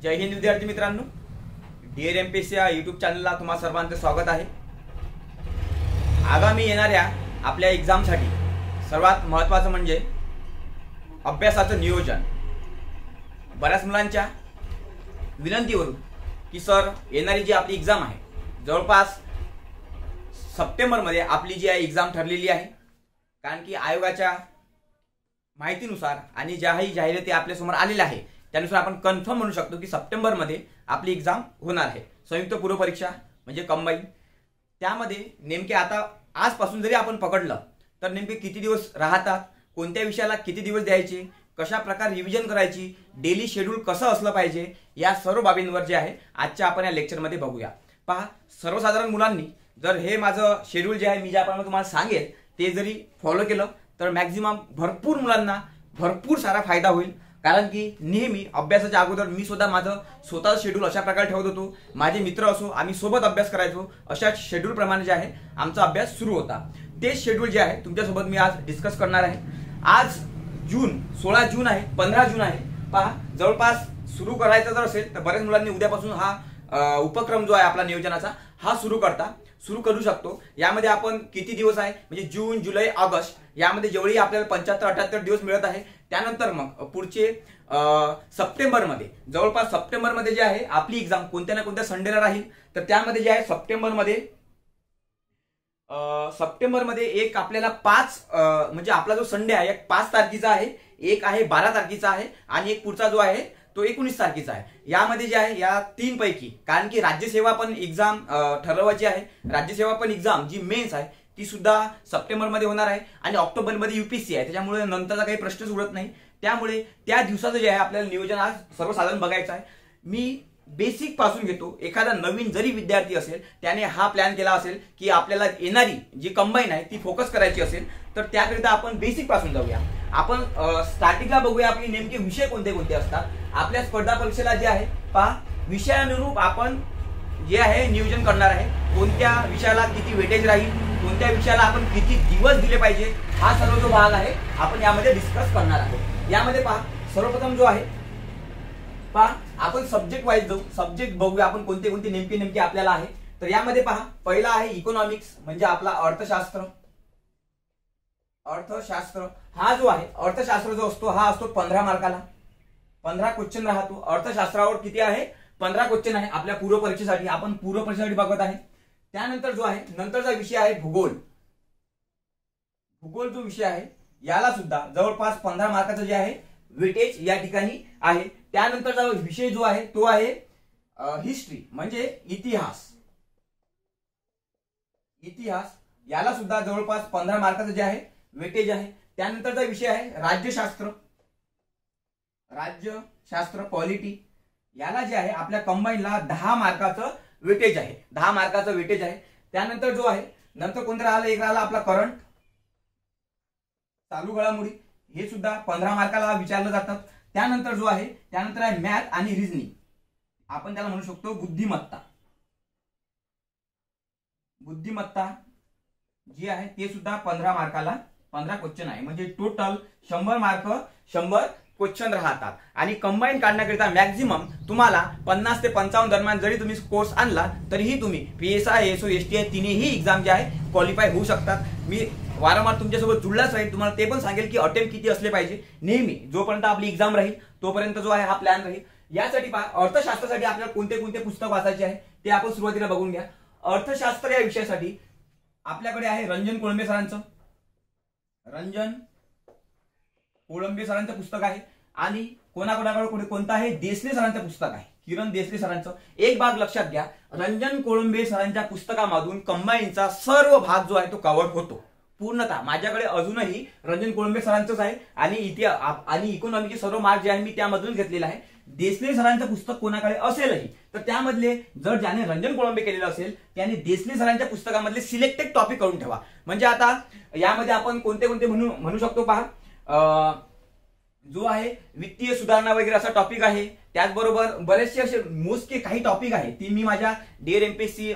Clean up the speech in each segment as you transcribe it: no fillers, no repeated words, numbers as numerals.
जय हिंद विद्यार्थी मित्रांनो, dear MPSC या यूट्यूब चॅनलला तुम्हा सर्वांचं स्वागत आहे। आगामी येणाऱ्या आपल्या एक्झामसाठी सर्वात महत्त्वाचं म्हणजे अभ्यासाचं नियोजन। बऱ्याच मुलांच्या विनंतीवरून की सर येणारी जी आपली एक्झाम आहे जवळपास सप्टेंबरमध्ये आपली जी आहे एक्झाम ठरलेली आहे, कारण की आयोगाच्या माहितीनुसार आणि ज्याही जाहिराती आपल्यासमोर आलेल्या आहे त्यानुसार आपण कन्फर्म म्हणू शकतो की सप्टेंबरमध्ये आपली एक्झाम होणार आहे। संयुक्त पूर्व परीक्षा म्हणजे कंबाईन। त्यामध्ये नेमके आता आजपासून जरी आपण पकडलं तर नेमके किती दिवस राहतात, कोणत्या विषयाला किती दिवस द्यायचे, कशा प्रकारे रिव्हिजन करायची, डेली शेड्यूल कसं असलं पाहिजे, या सर्व बाबींवर जे आहे आजच्या आपण या लेक्चरमध्ये बघूया। पहा, सर्वसाधारण मुलांनी जर हे माझं शेड्यूल जे आहे मी ज्याप्रमाणे तुम्हाला सांगेल ते जरी फॉलो केलं तर मॅक्झिमम भरपूर मुलांना भरपूर सारा फायदा होईल। कारण की नेहमी अभ्यासाच्या अगोदर मी सुद्धा माझं स्वतःचं शेड्यूल अशा प्रकारे ठेवत होतो, माझे मित्र असो आम्ही सोबत अभ्यास करायचो, अशा शेड्यूल प्रमाणे जे आहे आमचा अभ्यास सुरू होता। तेच शेड्यूल जे आहे तुमच्यासोबत मी आज डिस्कस करणार आहे। आज 16 जून आहे, 15 जून आहे। पहा, जवळपास सुरू करायचं जर असेल तर बऱ्याच मुलांनी उद्यापासून हा उपक्रम जो आहे आपला नियोजनाचा हा सुरू करू शकतो। यामध्ये आपण किती दिवस आहे म्हणजे जून, जुलै, ऑगस्ट यामध्ये जेवढी आपल्याला 75-78 दिवस मिळत आहे, त्यानंतर मग पुढचे सप्टेंबरमध्ये जवळपास सप्टेंबरमध्ये जे आहे आपली एक्झाम कोणत्या ना कोणत्या संडेला राहील। तर त्यामध्ये जे आहे सप्टेंबरमध्ये एक आपल्याला 5 म्हणजे आपला जो संडे आहे एक 5 तारखेचा आहे, एक आहे 12 तारखेचा आहे आणि एक पुढचा जो आहे तो 19 तारखेचा आहे। यामध्ये जे आहे या 3 पैकी, कारण की राज्यसेवा पण एक्झाम ठरवायची आहे, राज्यसेवा पण एक्झाम जी मेन्स आहे ती सुद्धा सप्टेंबरमध्ये होणार आहे आणि ऑक्टोबरमध्ये यूपीएससी आहे, त्याच्यामुळे नंतरचा काही प्रश्नच उरत नाही। त्यामुळे त्या दिवसाचं जे आहे आपल्याला नियोजन आज सर्वसाधारण बघायचं आहे। मी बेसिक पासून घेतो। एखादा नवीन जरी विद्यार्थी असेल त्याने हा प्लॅन केला असेल की आपल्याला येणारी जी कंबाईन आहे ती फोकस करायची असेल तर त्याकरिता आपण बेसिक पासून जाऊया। आपण स्टार्टिंगला बघूया आपले नेमके विषय कोणते कोणते असतात। आपल्या स्पर्धा परीक्षेला जे आहे पहा, विषयानुरूप आपण जे आहे नियोजन करणार आहे। कोणत्या विषयाला किती वेटेज राहील, कोणत्या विषयाला आपण किती दिवस दिले पाहिजे, हा सर्व जो भाग आहे आपण यामध्ये डिस्कस करणार आहोत। यामध्ये पहा, सर्वप्रथम जो आहे पहा आपण सब्जेक्ट वाईज जाऊ, सब्जेक्ट बघूया आपण कोणते कोणते नेमके आपल्याला आहे। तर यामध्ये पहा, पहिला आहे इकॉनॉमिक्स म्हणजे आपला अर्थशास्त्र। हा जो आहे अर्थशास्त्र जो असतो हा असतो 15 मार्काला, 15 क्वेश्चन राहतो। अर्थशास्त्रावर किती आहे 15 क्वेश्चन आहे आपल्या पूर्व परीक्षेसाठी, आपण पूर्व परीक्षेसाठी बघत आहे। त्यानंतर जो आहे नंतरचा विषय आहे भूगोल जो विषय आहे याला सुद्धा जवळपास 15 मार्काचं जे आहे वेटेज या ठिकाणी आहे। त्यानंतरचा विषय जो आहे तो आहे हिस्ट्री म्हणजे इतिहास याला सुद्धा जवळपास 15 मार्काचं जे आहे वेटेज आहे। त्यानंतरचा विषय आहे राज्यशास्त्र पॉलिटी, याला जे आहे आपल्या कंबाईनला 10 मार्काचं वेटेज आहे, 10 मार्काचं वेटेज आहे। त्यानंतर जो आहे नंतर कोणतं राहिलं, एक राहिला आपला करंट चालू घडामोडी, हे सुद्धा 15 मार्काला विचारलं जातात। त्यानंतर जो आहे त्यानंतर आहे मॅथ आणि रिझनिंग, आपण त्याला म्हणू शकतो बुद्धिमत्ता जी आहे ते सुद्धा 15 मार्काला 15 क्वेश्चन आहे, म्हणजे टोटल 100 मार्क 100 क्वेश्चन राहतात। आणि कंबाईन काढण्याकरिता मॅक्झिमम तुम्हाला 50 ते 55 दरम्यान जरी तुम्ही कोर्स आणला तरीही तुम्ही पीएसआय, एसओ, एसटीआय तिन्ही एक्झाम जे आहे क्वालिफाय होऊ शकतात। मी वारंवार तुमच्यासोबत जुळलाच राहील, तुम्हाला ते पण सांगेल की अटेम्प्ट किती असले पाहिजे। नेहमी जोपर्यंत आपली एक्झाम राहील तोपर्यंत जो आहे हा प्लॅन राहील। यासाठी अर्थशास्त्रासाठी आपल्याला कोणते कोणते पुस्तक वाचायचे आहे ते आपण सुरुवातीला बघून घ्या। अर्थशास्त्र या विषयासाठी आपल्याकडे आहे रंजन कोळंबे सरांचं पुस्तक आहे आणि कोणाकोणाकडे कोणतं आहे देसले सरांचं पुस्तक आहे, किरण देसले सरांचं। एक भाग लक्षात घ्या, रंजन कोळंबे सरांच्या पुस्तकामधून कंबाईनचा सर्व भाग जो आहे तो कव्हर होतो पूर्णतः। माझ्याकडे अजूनही रंजन कोळंबे सरांचंच आहे आणि इतिहास आणि इकॉनॉमीचे सर्व मार्क जे आहे मी त्यामधून घेतलेला आहे। देसले सरांचं पुस्तक कोणाकडे असेलही तर त्यामधले जर ज्याने रंजन कोळंबे केलेलं असेल त्याने देसले सरांच्या पुस्तकामधले सिलेक्टेड टॉपिक करून ठेवा। म्हणजे आता यामध्ये आपण कोणते कोणते म्हणू शकतो पहा, जो आहे वित्तीय सुधारणा वगैरे असा टॉपिक आहे। त्याचबरोबर बरेचसे असे मोजके काही टॉपिक आहे ती मी माझ्या डिअर एमपीएससी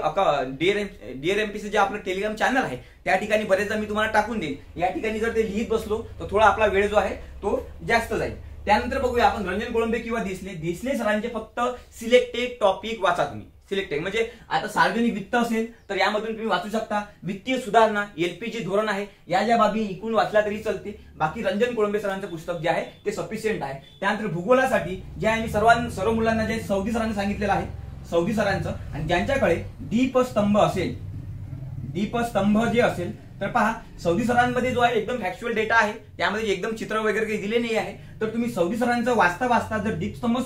जे आपलं टेलिग्राम चॅनल आहे त्या ठिकाणी बरेचदा मी तुम्हाला टाकून देईन। या ठिकाणी जर ते लिहित बसलो तर थोडा आपला वेळ जो आहे तो जास्त जाईल। त्यानंतर बघूया आपण रंजन कोळंबे किंवा देसले सरांचे फक्त सिलेक्टेड टॉपिक वाचा तुम्ही. सिलेक्टेड म्हणजे आता सार्वजनिक वित्त असेल तर यामधून तुम्ही वाचू शकता. वित्तीय सुधारणा, एलपीजी धोरण आहे, या ज्या बाबी इकडून वाचल्या तरी चालते. बाकी रंजन कोळंबे सरांचं पुस्तक जे आहे ते सफिशियंट आहे. त्यानंतर भूगोलासाठी जे आहे मी सर्व मुलांना जे सौदी सरांनी सांगितलेलं आहे, सौदी सरांचं, आणि ज्यांच्याकडे दीपस्तंभ असेल, दीपस्तंभ जे असेल तर पहा सौदी सरांमध्ये जो आहे एकदम फॅक्च्युअल डेटा आहे, त्यामध्ये एकदम चित्र वगैरे काही दिले नाही आहे. तर तुम्ही सौदी सरांचं वाचता जर दीपस्तंभ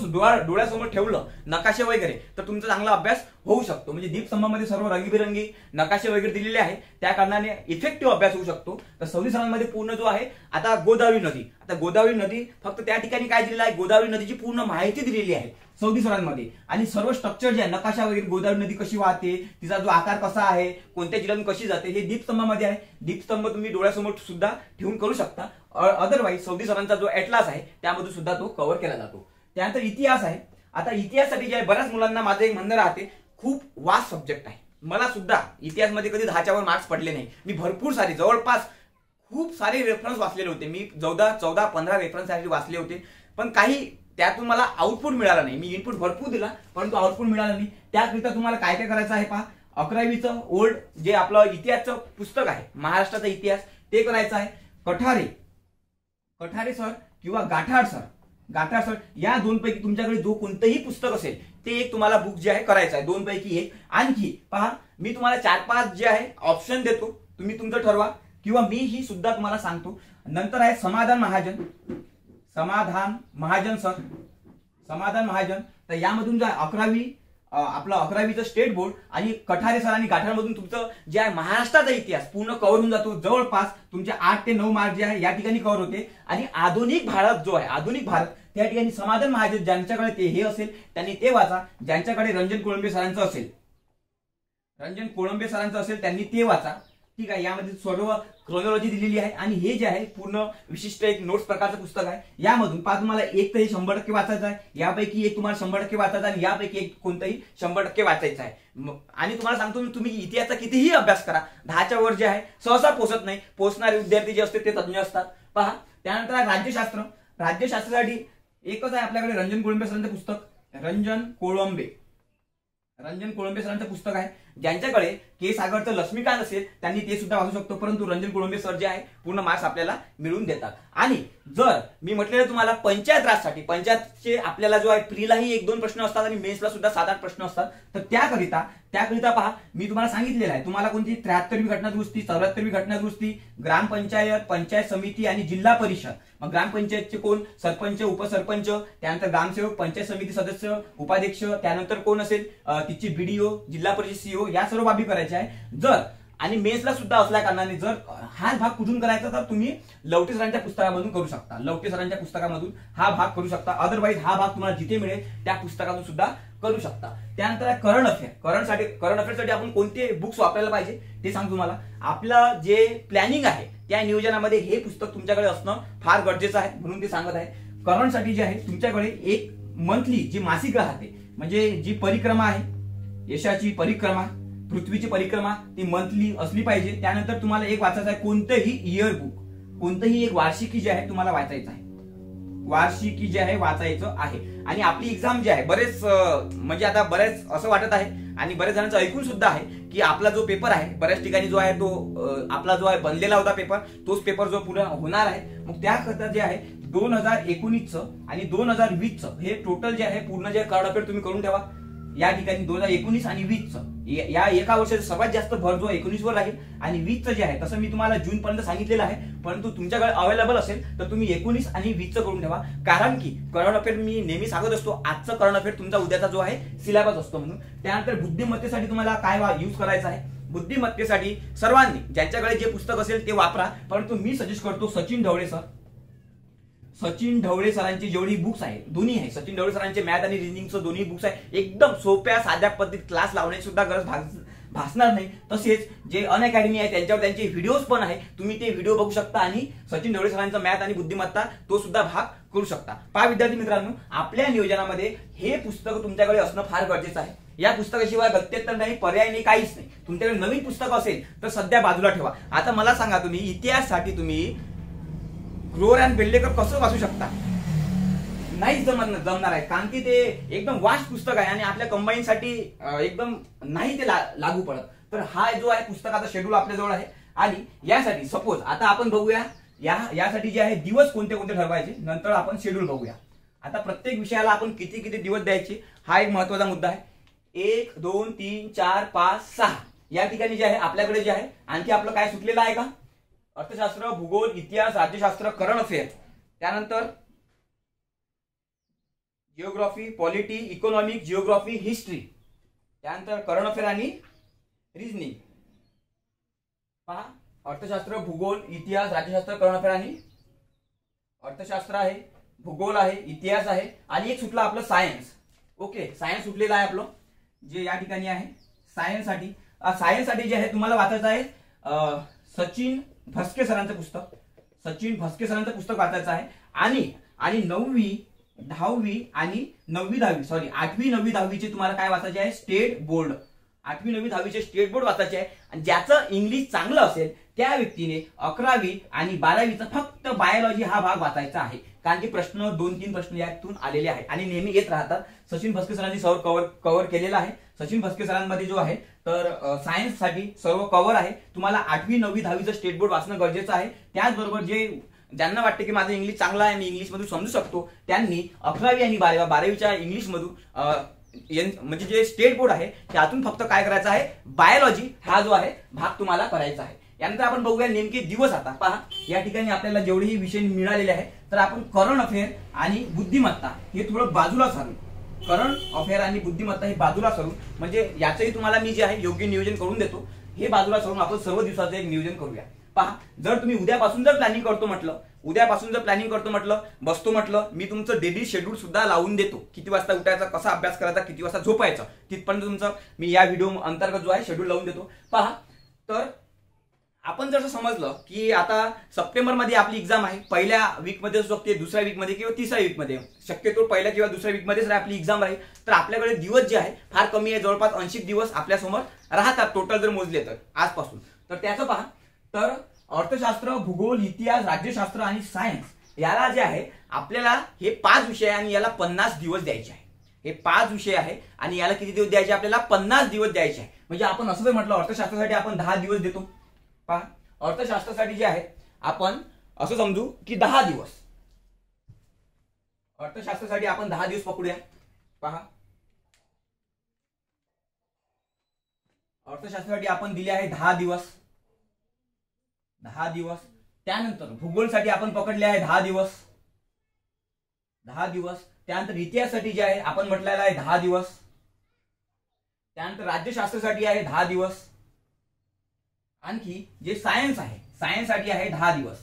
डोळ्यासमोर ठेवलं, नकाशे वगैरे, तर तुमचा चांगला अभ्यास होऊ शकतो. म्हणजे दीपस्तंभामध्ये सर्व रंगीबिरंगी नकाशे वगैरे दिलेले आहे, त्या कारणाने इफेक्टिव्ह अभ्यास होऊ शकतो. तर सौदी सरांमध्ये पूर्ण जो आहे आता गोदावरी नदी फक्त त्या ठिकाणी काय दिलेलं आहे, गोदावरी नदीची पूर्ण माहिती दिलेली आहे सौदी सरांमध्ये. आणि सर्व स्ट्रक्चर जे आहे, नकाशा वगैरे, गोदावरी नदी कशी वाहते, तिचा जो आकार कसा आहे, कोणत्या जिल्ह्यातून कशी जाते, हे दीपस्तंभामध्ये आहे. दीपस्तंभ तुम्ही डोळ्यासमोर सुद्धा ठेवून करू शकता. अदरवाईज सौदी सरांचा जो एटलास आहे त्यामधून सुद्धा तो कव्हर केला जातो. त्यानंतर इतिहास आहे. आता इतिहासासाठी जे आहे बऱ्याच मुलांना माझं एक म्हणणं राहते, खूप वास्ट सब्जेक्ट आहे. मला सुद्धा इतिहासमध्ये कधी 10च्या वर मार्क्स पडले नाही. मी भरपूर सारे, जवळपास खूप सारे रेफरन्स वाचलेले होते. मी 14-15 रेफरन्स वाचले होते, पण काही त्यातून मला आउटपुट मिळाला नाही. मी इनपुट भरपूर दिला परंतु आउटपुट मिळाला नाही. त्याकरिता तुम्हाला काय काय करायचं आहे पहा, 11वीचं ओल्ड जे आपलं इतिहासचं पुस्तक आहे, महाराष्ट्राचा इतिहास, ते करायचं आहे. कठारे सर किंवा गाठाड सर या दोनपैकी तुमच्याकडे जो कोणतंही पुस्तक असेल ते एक तुम्हाला बुक जे आहे करायचं आहे, दोनपैकी एक. आणखी पहा मी तुम्हाला 4-5 जे आहे ऑप्शन देतो, तुम्ही तुमचं ठरवा, किंवा मी ही सुद्धा तुम्हाला सांगतो. नंतर आहे समाधान महाजन. तर यामधून जो 11वीचं स्टेट बोर्ड आणि कठारे सर आणि गाठाडमधून तुमचं जे आहे महाराष्ट्राचा इतिहास पूर्ण कव्हर होऊन जातो. जवळपास तुमचे 8 ते 9 मार्क जे आहे या ठिकाणी कव्हर होते. आणि आधुनिक भारत जो आहे, आधुनिक भारत, त्या ठिकाणी समाधान महाजन ज्यांच्याकडे ते हे असेल त्यांनी ते वाचा. ज्यांच्याकडे रंजन कोळंबे सरांचं असेल त्यांनी ते वाचा. ठीक आहे. यामध्ये सर्व क्रोनॉलॉजी दिलेली आहे आणि हे जे आहे पूर्ण विशिष्ट एक नोट्स प्रकारचं पुस्तक आहे. यामधून पहा तुम्हाला एक तर हे 100% वाचायचं आहे, यापैकी एक तुम्हाला 100% वाचायचं आहे, आणि यापैकी एक कोणतंही 100% वाचायचं आहे. आणि तुम्हाला सांगतो तुम्ही इतिहासाचा कितीही अभ्यास करा, 10च्या वर जे आहे सहसा पोहोचत नाही. पोहोचणारे विद्यार्थी जे असते ते तज्ञ असतात. पहा त्यानंतर आहे राज्यशास्त्रासाठी एकच आहे आपल्याकडे रंजन कोळंबे सरांचं पुस्तक, रंजन कोळंबे सरांचं पुस्तक आहे. ज्यांच्याकडे के सागरचं लक्ष्मीकांत असेल त्यांनी ते सुद्धा वाचू शकतो. परंतु रंजन कोळंबे सर जे आहे पूर्ण मार्क्स आपल्याला मिळवून देतात. आणि जर मी म्हटलेलं तुम्हाला पंचायत राजसाठी, पंचायतचे आपल्याला जो आहे प्रीलाही 1-2 प्रश्न असतात आणि मेन्सला सुद्धा 7-8 प्रश्न असतात. तर त्याकरिता पहा मी तुम्हाला सांगितलेलं आहे, तुम्हाला कोणती 73वी घटना दुरुस्ती, 74वी घटना दुरुस्ती, ग्रामपंचायत, पंचायत समिती आणि जिल्हा परिषद. मग ग्रामपंचायतचे कोण, सरपंच, उपसरपंच, त्यानंतर ग्रामसेवक, पंचायत समिती सदस्य, उपाध्यक्ष, त्यानंतर कोण असेल तिची बीडीओ, जिल्हा परिषद सीओ, या सर्व बाबी करायच्या आहे. जर आणि मेन्सला सुद्धा असल्या कारणाने जर हा भाग कुठून करायचा तर तुम्ही लवटे सरांच्या पुस्तकामधून करू शकता. लवटे सरांच्या पुस्तकामधून हा भाग करू शकता. अदरवाईज हा भाग तुम्हाला जिथे मिळेल त्या पुस्तकातून सुद्धा करू शकता. त्यानंतर करंट अफेअरसाठी आपण कोणते बुक्स वापरायला पाहिजे ते सांगतो तुम्हाला. आपलं जे प्लॅनिंग आहे त्या नियोजनामध्ये हे पुस्तक तुमच्याकडे असणं फार गरजेचं आहे, म्हणून ते सांगत आहे. करंटसाठी जे आहे तुमच्याकडे एक मंथली जी मासिक राहते, म्हणजे जी परिक्रमा आहे, यशाची परिक्रमा, पृथ्वीची परिक्रमा, ती मंथली असली पाहिजे. त्यानंतर तुम्हाला एक वाचायचं आहे कोणतंही इयर बुक, कोणतंही एक वार्षिकी जे आहे तुम्हाला वाचायचं आहे. आणि आपली एक्झाम जी आहे बरेच म्हणजे आता बरेच असं वाटत आहे आणि बरेच जणांचं ऐकून सुद्धा आहे की आपला जो पेपर आहे बऱ्याच ठिकाणी जो आहे तो आपला जो आहे बनलेला होता पेपर, तोच पेपर जो पुढे होणार आहे. मग त्याकरता जे आहे 2019चं आणि 2020चं हे टोटल जे आहे पूर्ण जे करंट अफेअर तुम्ही करून ठेवा. या ठिकाणी 2019 आणि 20चं या एका वर्षाचा सर्वात जास्त भर जो 19 वर राहील. आणि 20चं जे आहे तसं मी तुम्हाला जून पर्यंत सांगितलेलं आहे, परंतु तुमच्याकडे अवेलेबल असेल तर तुम्ही 19 आणि 20चं करून ठेवा. कारण की करंट अफेअर मी नेहमी सांगत असतो, आजचं करंट अफेअर तुमचा उद्याचा जो आहे सिलेबस असतो म्हणून. त्यानंतर बुद्धिमत्तेसाठी तुम्हाला काय यूज करायचं आहे, बुद्धिमत्तेसाठी सर्वांनी ज्यांच्याकडे जे पुस्तक असेल ते वापरा. परंतु मी सजेस्ट करतो सचिन ढवळे सरांची जेवढी बुक्स आहे, दोन्ही आहे, सचिन ढवळे सरांचे मॅथ आणि रिजनिंगचं दोन्ही बुक्स आहे. एकदम सोप्या साध्या पद्धतीत क्लास लावण्याची सुद्धा गरज भासणार नाही. तसेच जे अनअकॅडमी आहे त्यांच्यावर त्यांचे व्हिडिओज पण आहे, तुम्ही ते व्हिडिओ बघू शकता आणि सचिन ढवळे सरांचा मॅथ आणि बुद्धिमत्ता तो सुद्धा भाग करू शकता. पहा विद्यार्थी मित्रांनो, आपल्या नियोजनामध्ये हे पुस्तक तुमच्याकडे असणं फार गरजेचं आहे. या पुस्तकाशिवाय गत्यंतर नाही, पर्याय नाही, काहीच नाही. तुमच्याकडे नवीन पुस्तक असेल तर सध्या बाजूला ठेवा. आता मला सांगा, तुम्ही इतिहाससाठी तुम्ही ग्रोवर अँड बेल्डेकर कसं वाचू शकता? नाहीच जमणार आहे, कारण की ते एकदम वास्ट पुस्तक आहे आणि आपल्या कंबाईनसाठी एकदम नाही ते लागू पडत. तर हा जो आहे पुस्तकाचा शेड्यूल आपल्याजवळ आहे. आणि यासाठी सपोज आता आपण बघूया यासाठी जे आहे दिवस कोणते कोणते ठरवायचे, नंतर आपण शेड्यूल बघूया. आता प्रत्येक विषयाला आपण किती किती दिवस द्यायचे हा एक महत्वाचा मुद्दा आहे. 1 2 3 4 5 6 या ठिकाणी जे आहे आपल्याकडे जे आहे आणखी आपलं काय सुटलेलं आहे का, अर्थशास्त्र, भूगोल, इतिहास, राज्यशास्त्र, करंट अफेअर, त्यानंतर geography, polity, economic, geography, history, त्यानंतर करंट अफेअर आणि रिजनिंग. पहा, अर्थशास्त्र, भूगोल, इतिहास, राज्यशास्त्र, करंट अफेअर आणि अर्थशास्त्र आहे, भूगोल आहे, इतिहास आहे आणि एक सुटलं आपलं सायन्स. ओके, सायन्स सुटलेलं आहे आपलं जे या ठिकाणी आहे. सायन्स साठी जे आहे तुम्हाला वाचायचं आहे सचिन भस्के सरांचं पुस्तक. सचिन भस्के सरांचं पुस्तक वाचायचं आहे. आणि 9वी 10वी आणि 9वी 10वी सॉरी 8वी 9वी 10वीचे तुम्हाला काय वाचायचे आहे, स्टेट बोर्ड. 8वी 9वी 10वीचे स्टेट बोर्ड वाचायचे आहे. आणि ज्याचं इंग्लिश चांगलं असेल त्या व्यक्तीने 11वी आणि 12वीचा फक्त बायोलॉजी हा भाग वाचायचा आहे, कारण की प्रश्न 2-3 प्रश्न यातून आलेले आहेत आणि नेहमी येत राहतात. सचिन भस्के सरांनी सर्व कव्हर केलेला आहे. सचिन भस्के सरांमध्ये जो आहे तर सायन्स साठी सर्व कव्हर आहे. तुम्हाला 8वी 9वी 10वीचं स्टेट बोर्ड वाचणं गरजेचं आहे. त्याचबरोबर ज्यांना वाटते की माझं इंग्लिश चांगलं आहे, मी इंग्लिश मधून समजू शकतो, त्यांनी 11वी आणि 12वीच्या इंग्लिश मधून म्हणजे जे स्टेट बोर्ड आहे त्यातून फक्त काय करायचं आहे, बायोलॉजी हा जो आहे भाग तुम्हाला करायचा आहे. यानंतर आपण बघूया नेमके दिवस. आता पहा या ठिकाणी आपल्याला जेवढेही विषय मिळालेले आहे तर आपण करंट अफेअर आणि बुद्धिमत्ता हे थोडं बाजूला सारून, करंट अफेअर आणि बुद्धिमत्ता हे बाजूला सारून, म्हणजे याचंही तुम्हाला मी जे आहे योग्य नियोजन करून देतो. हे बाजूला सारून आपण सर्व दिवसाचं एक नियोजन करूया. पहा, जर तुम्ही उद्यापासून जर प्लॅनिंग करतो म्हटलं, बसतो म्हटलं, मी तुमचं डेली शेड्यूल सुद्धा लावून देतो. किती वाजता उठायचा, कसा अभ्यास करायचा, किती वाजता झोपायचं, तिथपर्यंत तुमचं मी या व्हिडिओ अंतर्गत जो आहे शेड्यूल लावून देतो. पहा, तर आपण जर समजलं की आता सप्टेंबर मध्ये आपली एक्झाम आहे, पहिल्या वीक मध्ये असू शकते, दुसऱ्या वीक मध्ये किंवा तिसऱ्या वीक मध्ये, शक्यतो पहिल्या किंवा दुसऱ्या वीक मध्येच आपली एक्झाम राहील, तर आपल्याकडे दिवस जे आहे फार कमी आहे. जवळपास 80 दिवस आपल्या समोर राहतात टोटल जर मोजले तर आजपासून. तर त्याचं पहा, तर अर्थशास्त्र, भूगोल, इतिहास, राज्यशास्त्र आणि सायन्स याला जे आहे आपल्याला हे 5 विषय आणि याला 50 दिवस द्यायचे आहे. हे 5 विषय आहे आणि याला किती दिवस द्यायचे, आपल्याला 50 दिवस द्यायचे आहे. म्हणजे आपण असं जर म्हटलं अर्थशास्त्रासाठी आपण 10 दिवस देतो. पहा, अर्थशास्त्रासाठी जे आहे आपण असं समजू की 10 दिवस, अर्थशास्त्रासाठी आपण 10 दिवस पकडूया. पहा, अर्थशास्त्रासाठी आपण दिले आहे 10 दिवस. त्यानंतर भूगोलसाठी आपण पकडले आहे 10 दिवस. त्यानंतर इतिहासासाठी जे आहे आपण म्हटलेलं आहे 10 दिवस. त्यानंतर राज्यशास्त्रासाठी आहे 10 दिवस. आणखी जे सायन्स आहे, सायन्ससाठी आहे 10 दिवस.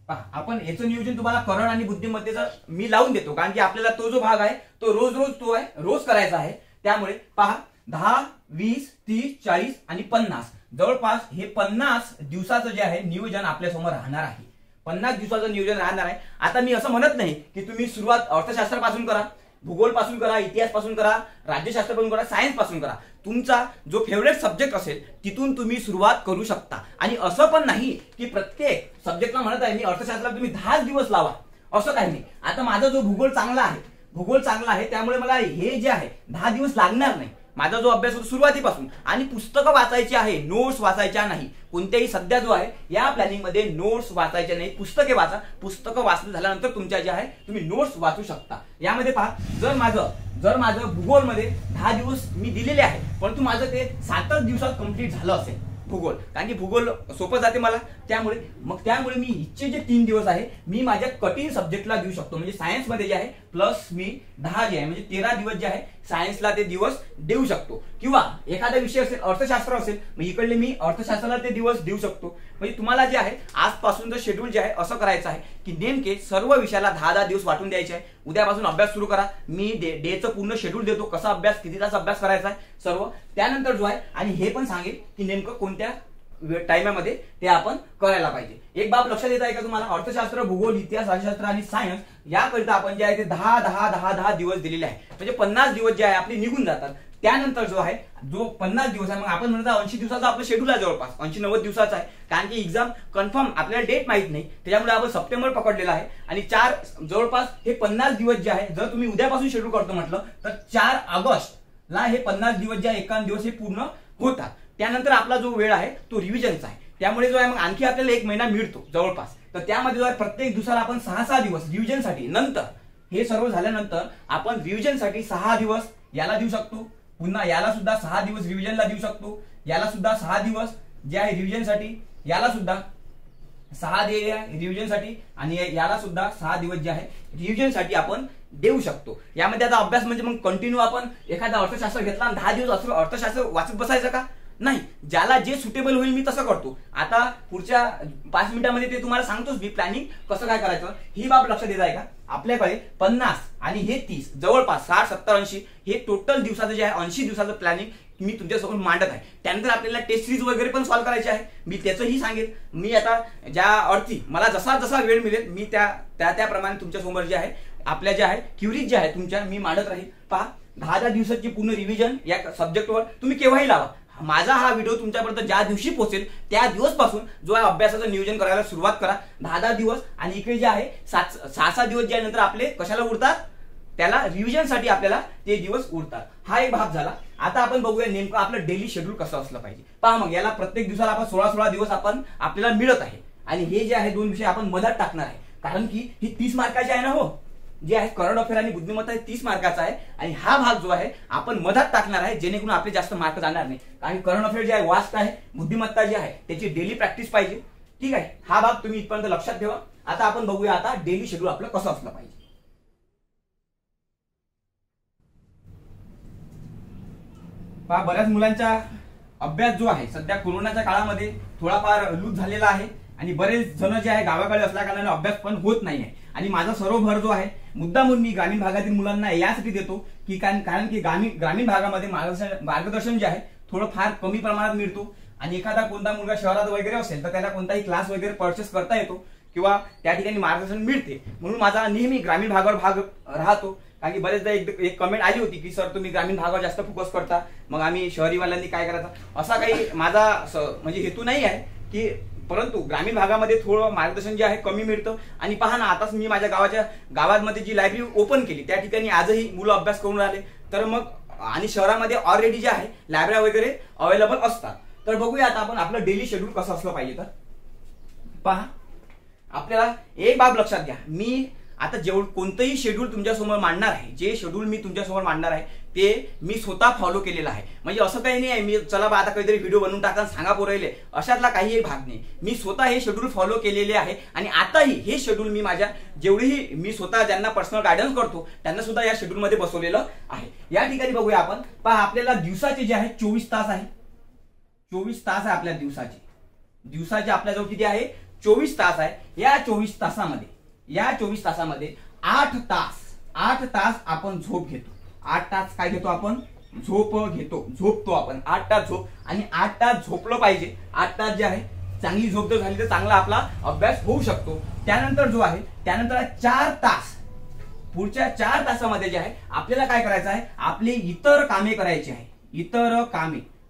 पहा, आपण याचं नियोजन तुम्हाला करंट आणि बुद्धिमत्तेचं मी लावून देतो, कारण की आपल्याला तो जो भाग आहे तो रोज करायचा आहे. त्यामुळे पहा, 10, 20, 30, 40 आणि 50 जवळपास हे 50 दिवसाचं जे आहे नियोजन आपल्या समोर राहणार आहे. 50 दिवसाचं नियोजन राहणार आहे. आता मी असं म्हणत नाही की तुम्ही सुरुवात अर्थशास्त्रापासून करा, भूगोल पासून करा, इतिहास पासून करा, राज्यशास्त्र पासून करा, सायन्स पासून करा. तुमचा जो फेवरेट सब्जेक्ट असेल तिथून तुम्ही सुरुवात करू शकता. आणि असं पण नाही की प्रत्येक सब्जेक्टला म्हणत आहे मी अर्थशास्त्राला तुम्ही 10 दिवस लावा, असं काही नाही. आता माझा जो भूगोल चांगला आहे त्यामुळे मला हे जे आहे 10 दिवस लागणार नाही. माझा जो अभ्यास होतो सुरुवातीपासून, आणि पुस्तकं वाचायची आहे, नोट्स वाचायच्या नाही. कोणत्याही सध्या जो आहे या प्लॅनिंग मध्ये नोट्स वाचायच्या नाही, पुस्तके वाचा. पुस्तकं वाचून झाल्यानंतर तुमच्या जे आहे तुम्ही नोट्स वाचू शकता. यामध्ये पहा, जर माझं भूगोल मध्ये 10 दिवस मी दिलेले आहे, परंतु माझं ते 7च दिवसात कंप्लीट झालं असेल भूगोल, कारण की भूगोल सोपं जाते मला. त्यामुळे मी इच्छे जे 3 दिवस आहे मी माझ्या कठीण सब्जेक्टला देऊ शकतो. म्हणजे सायन्स मध्ये जे आहे प्लस मी 10 जे आहे म्हणजे 13 दिवस जे आहे सायन्सला ते दिवस देऊ शकतो. किंवा एखादा विषय असेल, अर्थशास्त्र असेल, मग इकडले मी अर्थशास्त्राला ते दिवस देऊ शकतो. म्हणजे तुम्हाला जे आहे आजपासून शेड्यूल जे आहे असं करायचं आहे की नेमके सर्व विषयाला 10-10 दिवस वाटून द्यायचे आहे. उद्यापासून अभ्यास सुरू करा. मी डेचं पूर्ण शेड्यूल देतो, कसा अभ्यास, किती तास अभ्यास करायचा आहे सर्व. त्यानंतर जो आहे आणि हे पण सांगेल की नेमकं कोणत्या टाइममध्ये ते आपण करायला पाहिजे. एक बाब लक्षात येत आहे का तुम्हाला? अर्थशास्त्र, भूगोल, इतिहास, राज्यशास्त्र आणि सायन्स याकरिता आपण जे आहे ते 10 दिवस दिलेले आहे. म्हणजे 50 दिवस जे आहे आपले निघून जातात. त्यानंतर जो आहे जो 50 दिवस आहे, मग आपण म्हणतो 80 दिवसाचा आपलं शेड्यूल आहे, जवळपास 80-90 दिवसाचा आहे. कारण की एक्झाम कन्फर्म आपल्याला डेट माहित नाही, त्याच्यामुळे आपण सप्टेंबर पकडलेला आहे. आणि जवळपास हे 50 दिवस जे आहे, जर तुम्ही उद्यापासून शेड्यूल करतो म्हटलं तर 4 ऑगस्टला हे 50 दिवस जे आहे 51 दिवस हे पूर्ण होतात. त्यानंतर आपला जो वेळ आहे तो रिव्हिजनचा आहे. त्यामुळे जो आहे मग आणखी आपल्याला 1 महिना मिळतो जवळपास. तर त्यामध्ये जो आहे प्रत्येक दिवसाला आपण 6 दिवस रिव्हिजनसाठी, नंतर हे सर्व झाल्यानंतर आपण रिव्हिजनसाठी 6 दिवस याला देऊ शकतो, पुन्हा याला सुद्धा 6 दिवस रिव्हिजनला देऊ शकतो, याला सुद्धा 6 दिवस जे आहे रिव्हिजनसाठी, याला सुद्धा 6 दिवस रिव्हिजनसाठी, आणि याला सुद्धा 6 दिवस जे आहे रिव्हिजनसाठी आपण देऊ शकतो. यामध्ये आता अभ्यास म्हणजे मग कंटिन्यू आपण एखादा अर्थशास्त्र घेतला आणि 10 दिवस अर्थशास्त्र वाचत बसायचं का? नाही, ज्याला जे सुटेबल होईल मी तसं करतो. आता पुढच्या 5 मिनिटांमध्ये ते तुम्हाला सांगतोच मी प्लॅनिंग कसं काय करायचं. ही बाब लक्षात येत आहे का? आपल्याकडे 50 आणि हे 30 जवळपास 60, 70, 80 हे टोटल दिवसाचं जे आहे 80 दिवसाचं प्लॅनिंग मी तुमच्यासमोर मांडत आहे. त्यानंतर आपल्याला टेस्ट सिरीज वगैरे पण सॉल्व्ह करायचे आहे. मी त्याचंही सांगेन. मी आता ज्या अर्थी मला जसा वेळ मिळेल मी त्याप्रमाणे तुमच्यासमोर जे आहे आपल्या ज्या आहे क्युरीज ज्या आहे तुमच्या मी मांडत राहील. पहा, 10 दिवसाची पूर्ण रिव्हिजन या सब्जेक्टवर तुम्ही केव्हाही लावा. माझा हा व्हिडिओ तुमच्यापर्यंत ज्या दिवशी पोहोचेल त्या दिवसपासून जो आहे अभ्यासाचं नियोजन करायला सुरुवात करा. 10 दिवस आणि इकडे जे आहे 6 दिवस जे नंतर आपले कशाला उरतात, त्याला रिव्हिजनसाठी आपल्याला ते दिवस उरतात. हा एक भाग झाला. आता आपण बघूया नेमकं आपलं डेली शेड्यूल कसं असलं पाहिजे. पहा, मग याला प्रत्येक दिवसाला आपण 16 दिवस आपल्याला मिळत आहे. आणि हे जे आहे 2 विषय आपण मधात टाकणार आहे, कारण की ही 30 मार्काची आहे ना. हो, जे आहे करंट अफेअर आणि बुद्धिमत्ता 30 मार्काचा आहे. आणि हा भाग जो आहे आपण मधात टाकणार आहे, जेणेकरून आपले जास्त मार्क जाणार नाही. कारण करंट अफेअर जे आहे वास्ट आहे, बुद्धिमत्ता जी आहे त्याची डेली प्रॅक्टिस पाहिजे. ठीक आहे, हा भाग तुम्ही इथपर्यंत लक्षात ठेवा. आता आपण बघूया आता डेली शेड्यूल आपलं कसं असलं पाहिजे. पहा, बऱ्याच मुलांचा अभ्यास जो आहे सध्या कोरोनाच्या काळामध्ये थोडाफार लूज झालेला आहे. आणि बरेच जण जे आहे गावाकडे असल्या कारणाने अभ्यास पण होत नाही आहे. आणि माझा सर्व भर जो आहे मुद्दामून मी ग्रामीण भागातील मुलांना यासाठी देतो की कारण की ग्रामीण भागामध्ये मार्गदर्शन जे आहे थोडं फार कमी प्रमाणात मिळतो. आणि एखादा कोणता मुलगा शहरात वगैरे असेल तर त्याला कोणताही क्लास वगैरे परचेस करता येतो किंवा त्या ठिकाणी मार्गदर्शन मिळते. म्हणून माझा नेहमी ग्रामीण भागावर भाग राहतो. कारण की बरेचदा एक कमेंट आली होती की सर तुम्ही ग्रामीण भागावर जास्त फोकस करता, मग आम्ही शहरीवाल्यांनी काय करायचं. असा काही माझा म्हणजे हेतू नाही आहे की, परंतु ग्रामीण भागामध्ये थोडं मार्गदर्शन जे आहे कमी मिळतं. आणि पहा ना, आताच मी माझ्या गावामध्ये जी लायब्ररी ओपन केली त्या ठिकाणी आजही मुलं अभ्यास करून राहिले. तर मग आणि शहरामध्ये ऑलरेडी जे आहे लायब्ररी वगैरे अवेलेबल असतात. तर बघूया आता आपण आपलं डेली शेड्यूल कसं असलं पाहिजे. तर पहा, आपल्याला एक बाब लक्षात घ्या. मी आता कोणतंही शेड्यूल तुमच्यासमोर मांडणार आहे, जे शेड्यूल मी तुमच्यासमोर मांडणार आहे ते मी स्वतः फॉलो केलेलं आहे. म्हणजे असं काही नाही आहे मी चला बा आता काहीतरी व्हिडिओ बनवून टाका सांगा पोरायले, अशातला काही भाग नाही. मी स्वतः हे शेड्यूल फॉलो केलेले आहे. आणि आताही हे शेड्यूल मी माझ्या जेवढेही मी स्वतः ज्यांना पर्सनल गायडन्स करतो त्यांना सुद्धा या शेड्यूल मध्ये बसवलेलं आहे. या ठिकाणी बघूया आपण. पहा, आपल्याला दिवसाचे जे आहे 24 तास आहे. 24 तास आहे आपल्या दिवसाचे आपल्याजवळ किती आहे 24 तास आहे. या 24 तासामध्ये 8 तास आपण झोप घेतो. 8 तास काय घेतो आपण, झोपतो आपण. 8 तास झोप. आणि 8 तास झोपलं पाहिजे. 8 तास जे आहे चांगली झोप जर झाली तर चांगला आपला अभ्यास होऊ शकतो. त्यानंतर जो आहे 4 तास, पुढच्या 4 तासामध्ये जे आहे आपल्याला काय करायचं आहे, आपले इतर कामे करायची आहे.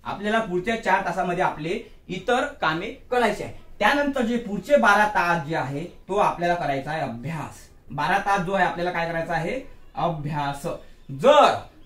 आपल्याला पुढच्या 4 तासामध्ये आपले इतर कामे करायचे आहे. त्यानंतर जे पुढचे 12 तास जे आहे तो आपल्याला करायचा आहे अभ्यास. 12 तास जो आहे आपल्याला काय करायचा आहे, अभ्यास.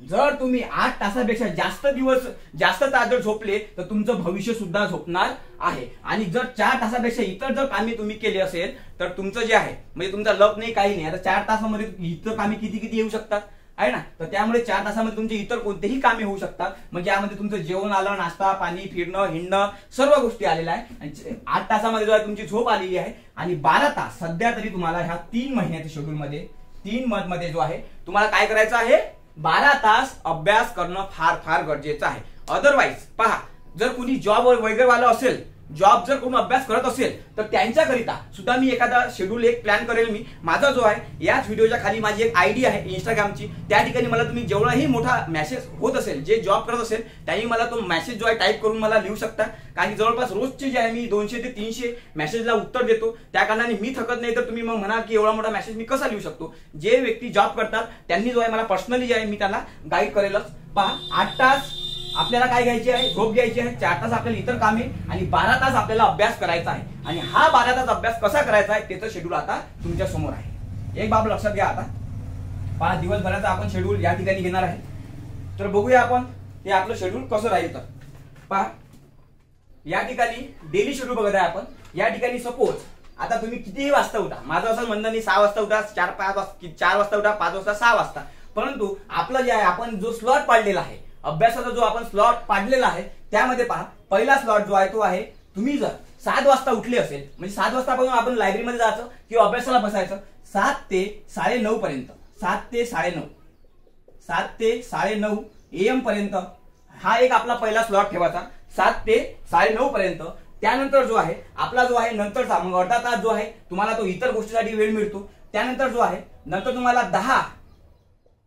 जर तुम्ही 8 तासापेक्षा जास्त तास जर झोपले तर तुमचं भविष्य सुद्धा झोपणार आहे. आणि जर 4 तासापेक्षा इतर जर कामे तुम्ही केली असेल तर तुमचं जे आहे म्हणजे तुमचा लक नाही काही नाही. आता 4 तासामध्ये इतर कामे किती येऊ शकतात आहे ना. तर त्यामुळे 4 तासामध्ये तुमचे इतर कोणतेही कामे होऊ शकतात. म्हणजे यामध्ये तुमचं जेवण आलं, नाश्ता पाणी, फिरणं हिंडणं सर्व गोष्टी आलेल्या आहे. 8 तासामध्ये जो आहे तुमची झोप आलेली आहे. आणि 12 तास सध्या तरी तुम्हाला ह्या 3 महिन्याच्या शेड्यूल मध्ये 3 मंथ मध्ये जो आहे तुम्हाला काय करायचं आहे, 12 तास अभ्यास करणं फार फार गरजेचं आहे. अदरवाईज पहा, जर कुणी जॉब वगैरे वाला असेल जॉब जर कोण अभ्यास करत असेल तर त्यांच्याकरिता सुद्धा मी एखादा शेड्यूल एक प्लॅन करेल मी. माझा जो आहे याच व्हिडिओच्या खाली माझी एक आयडी आहे इंस्टाग्रामची, त्या ठिकाणी मला तुम्ही जेवढाही मोठा मेसेज होत असेल, जे जॉब करत असेल त्यांनी मला तो मेसेज जो आहे टाईप करून मला लिहू शकता. कारण की जवळपास रोजचे जे आहे मी 200 ते 300 मेसेजला उत्तर देतो. त्या कारणाने मी थकत नाही. तर तुम्ही मग म्हणा की एवढा मोठा मेसेज मी कसा लिहू शकतो. जे व्यक्ती जॉब करतात त्यांनी जो आहे मला पर्सनली जे आहे मी त्याला गाईड करेलच. पहा, 8 तास आपल्याला काय घ्यायची आहे, झोप घ्यायची आहे, 4 तास आपल्याला इतर कामे आणि 12 तास आपल्याला अभ्यास करायचा आहे. आणि हा 12 तास अभ्यास कसा करायचा आहे त्याचं शेड्यूल आता तुमच्या समोर आहे. एक बाब लक्षात घ्या. आता पहा, दिवसभराचा आपण शेड्यूल या ठिकाणी घेणार आहे. तर बघूया आपण ते आपलं शेड्यूल कसं राहील. तर पहा, या ठिकाणी डेली शेड्यूल बघत आहे आपण. या ठिकाणी सपोज आता तुम्ही कितीही वाजता उठा, माझं असं म्हणणं नाही 6 वाजता उठा, 4 वाजता उठा, 5 वाजता, 6 वाजता, परंतु आपलं जे आहे आपण जो स्लॉट पाडलेला आहे अभ्यासाचा, जो आपण स्लॉट पाडलेला आहे त्यामध्ये पहा, पहिला स्लॉट जो आहे तो आहे तुम्ही जर 7 वाजता उठले असेल म्हणजे 7 वाजतापासून आपण लायब्ररीमध्ये जायचं किंवा अभ्यासाला बसायचं 7 ते 9:30 पर्यंत, 7 ते 9:30 AM पर्यंत हा एक आपला पहिला स्लॉट ठेवायचा. 7 ते 9:30 पर्यंत. त्यानंतर जो आहे आपला जो आहे नंतरचा मग अर्धा तास जो आहे तुम्हाला तो इतर गोष्टीसाठी वेळ मिळतो. त्यानंतर जो आहे नंतर तुम्हाला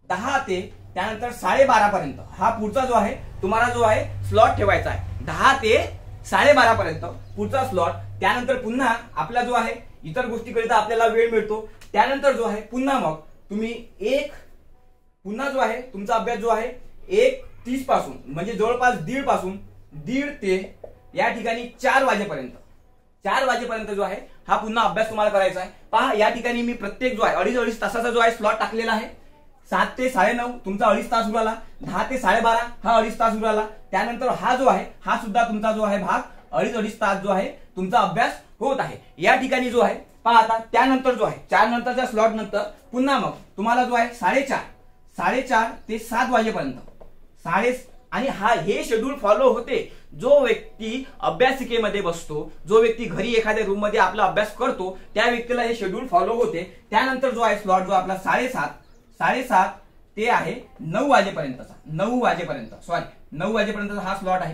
10 ते त्यानंतर 12:30 पर्यंत हा पुढचा जो आहे तुम्हाला जो आहे स्लॉट ठेवायचा आहे. 10 ते 12:30 पर्यंत पुढचा स्लॉट. त्यानंतर पुन्हा आपला जो आहे इतर गोष्टीकरिता आपल्याला वेळ मिळतो. त्यानंतर जो आहे पुन्हा मग तुम्ही पुन्हा जो आहे तुमचा अभ्यास जो आहे 1:30 पासून म्हणजे जवळपास 1:30 ते या ठिकाणी 4 वाजेपर्यंत जो आहे हा पुन्हा अभ्यास तुम्हाला करायचा आहे. पहा, या ठिकाणी मी प्रत्येक जो आहे 2.5 तासाचा जो आहे स्लॉट टाकलेला आहे. 7 ते 9:30 तुमचा 2.5 तास उरला. 10 ते 12:30 हा 2.5 तास उरला. त्यानंतर हा जो आहे हा सुद्धा तुमचा जो आहे भाग 2.5 तास जो आहे तुमचा अभ्यास होत आहे. या ठिकाणी जो आहे पहा, आता त्यानंतर जो आहे 4 नंतरच्या स्लॉट नंतर पुन्हा मग तुम्हाला जो आहे 4:30 ते 7 वाजेपर्यंत आणि हे शेड्यूल फॉलो होते. जो व्यक्ती अभ्यासिकेमध्ये बसतो, जो व्यक्ती घरी एखाद्या रूम मध्ये आपला अभ्यास करतो त्या व्यक्तीला हे शेड्यूल फॉलो होते. त्यानंतर जो आहे स्लॉट जो आपला 7:30 ते आहे 9 वाजेपर्यंतचा 9 वाजेपर्यंतचा हा स्लॉट आहे.